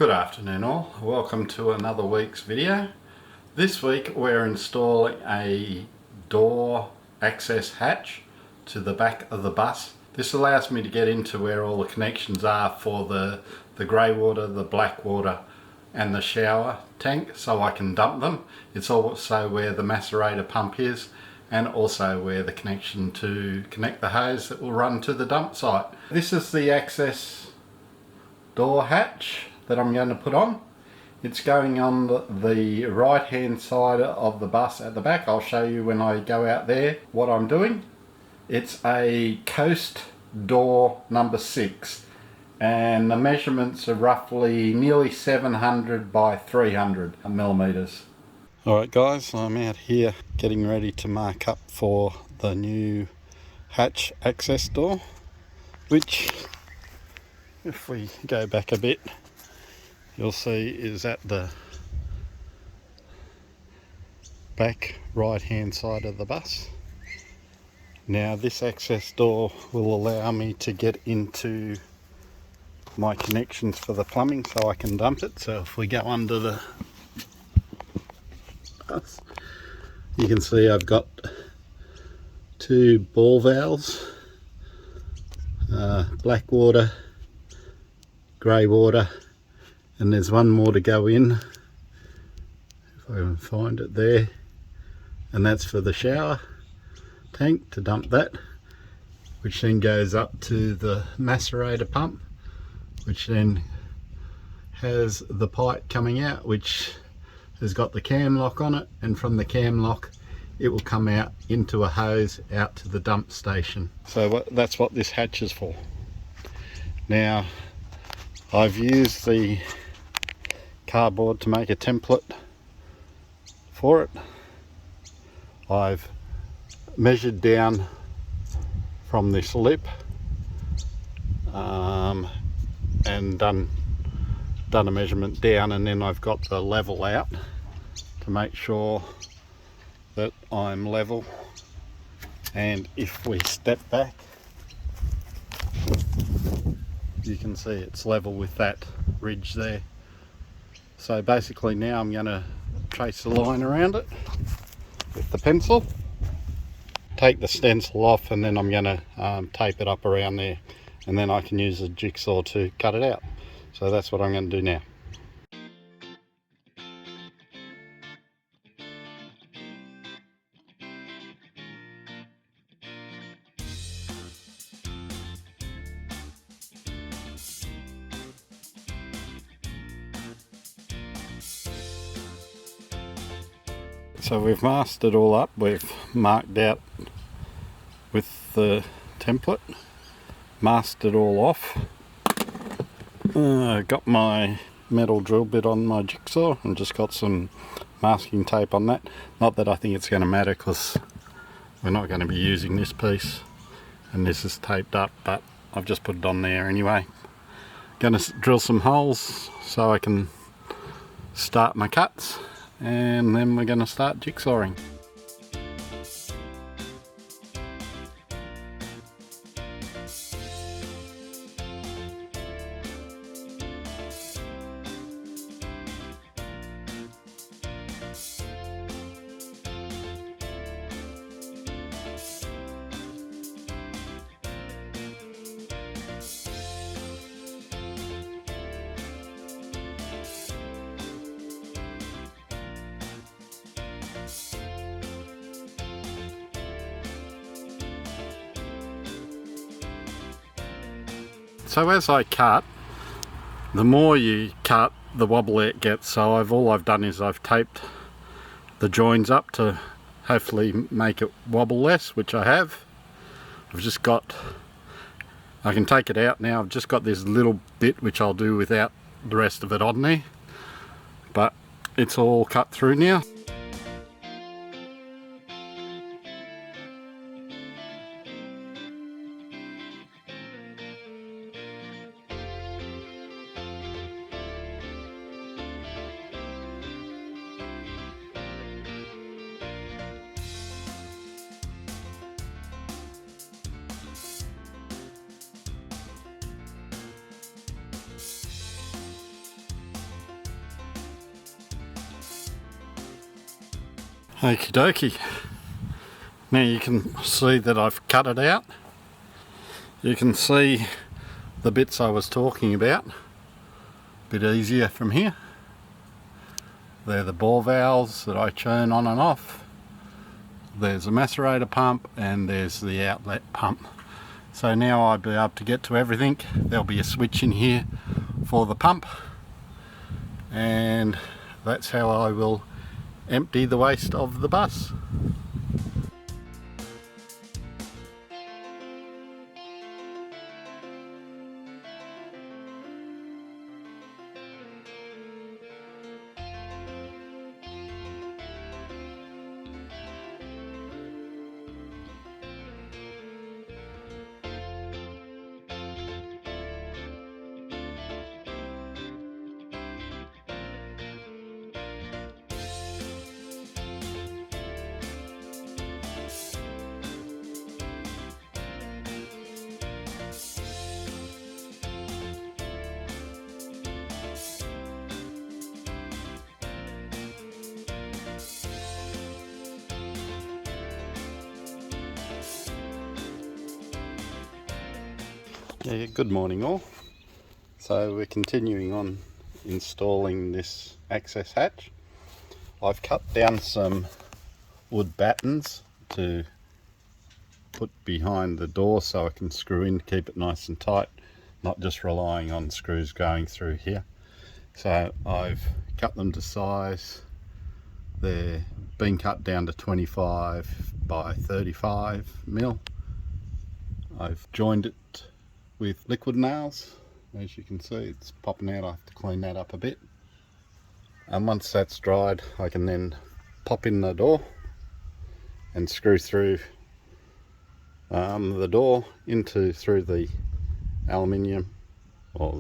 Good afternoon all, welcome to another week's video. This week we're installing a door access hatch to the back of the bus. This allows me to get into where all the connections are for the grey water, the black water and the shower tank, so I can dump them. It's also where the macerator pump is and also where the connection to connect the hose that will run to the dump site. This is the access door hatch that I'm going to put on. It's going on the right hand side of the bus at the back. I'll show you when I go out there what I'm doing. It's a coast door number 6 and the measurements are roughly nearly 700 by 300 millimeters. Alright guys, I'm out here getting ready to mark up for the new hatch access door, which, if we go back a bit, you'll see is at the back right hand side of the bus. Now this access door will allow me to get into my connections for the plumbing so I can dump it. So if we go under the bus, you can see I've got 2 ball valves, black water, grey water, and there's one more to go in, if I can find it there, and that's for the shower tank, to dump that, which then goes up to the macerator pump, which then has the pipe coming out, which has got the cam lock on it, and from the cam lock it will come out into a hose out to the dump station. So that's what this hatch is for. Now I've used the cardboard to make a template for it. I've measured down from this lip and done a measurement down, and then I've got the level out to make sure that I'm level. And if we step back, you can see it's level with that ridge there. So basically now I'm going to trace the line around it with the pencil, take the stencil off, and then I'm going to tape it up around there, and then I can use a jigsaw to cut it out. So that's what I'm going to do now. So we've masked it all up, we've marked out with the template, masked it all off. Got my metal drill bit on my jigsaw and just got some masking tape on that. Not that I think it's going to matter because we're not going to be using this piece and this is taped up, but I've just put it on there anyway. Going to drill some holes so I can start my cuts, and then we're going to start jigsawing. So as I cut, the more you cut, the wobblier it gets. So all I've done is I've taped the joins up to hopefully make it wobble less, which I have. I've just got, I can take it out now, I've just got this little bit which I'll do without the rest of it on there. But it's all cut through now. Okie dokie. Now you can see that I've cut it out. You can see the bits I was talking about. A bit easier from here. They're the bore valves that I churn on and off. There's a macerator pump and there's the outlet pump. So now I'll be able to get to everything. There'll be a switch in here for the pump, and that's how I will empty the waste of the bus. Yeah, good morning all. So we're continuing on installing this access hatch. I've cut down some wood battens to put behind the door so I can screw in to keep it nice and tight, not just relying on screws going through here. So I've cut them to size. They're been cut down to 25 by 35 mil. I've joined it with liquid nails. As you can see, it's popping out. I have to clean that up a bit, and once that's dried I can then pop in the door and screw through the door through the aluminium or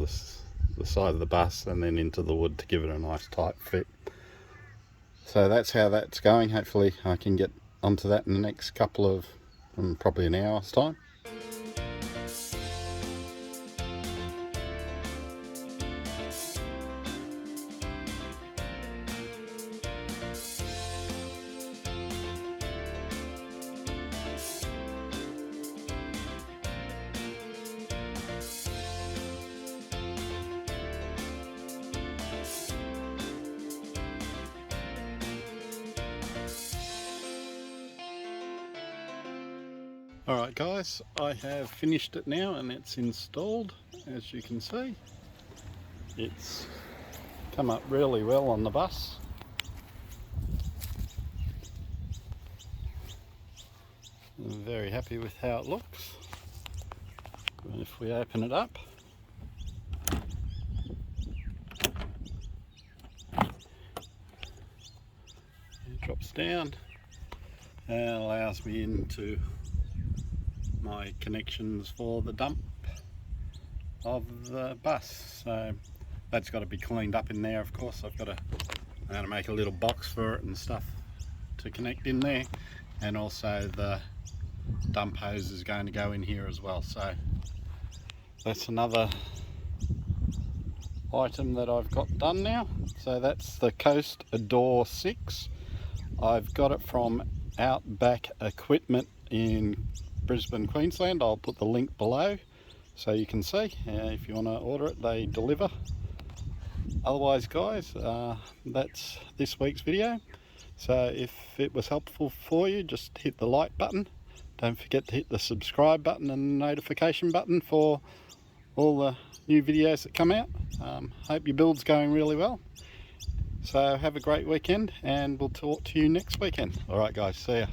the side of the bus, and then into the wood to give it a nice tight fit. So that's how that's going. Hopefully I can get onto that in the next couple of probably an hour's time. Alright guys, I have finished it now and it's installed. As you can see, it's come up really well on the bus. I'm very happy with how it looks. And if we open it up, it drops down and allows me into my connections for the dump of the bus. So that's got to be cleaned up in there, of course. I'm going to make a little box for it and stuff to connect in there, and also the dump hose is going to go in here as well. So that's another item that I've got done now. So that's the Coast Door 6. I've got it from Outback Equipment in Brisbane, Queensland. I'll put the link below so you can see. If you want to order it, they deliver. Otherwise guys, that's this week's video. So if it was helpful for you, just hit the like button. Don't forget to hit the subscribe button and notification button for all the new videos that come out. Hope your build's going really well. So have a great weekend and we'll talk to you next weekend. Alright guys, see ya.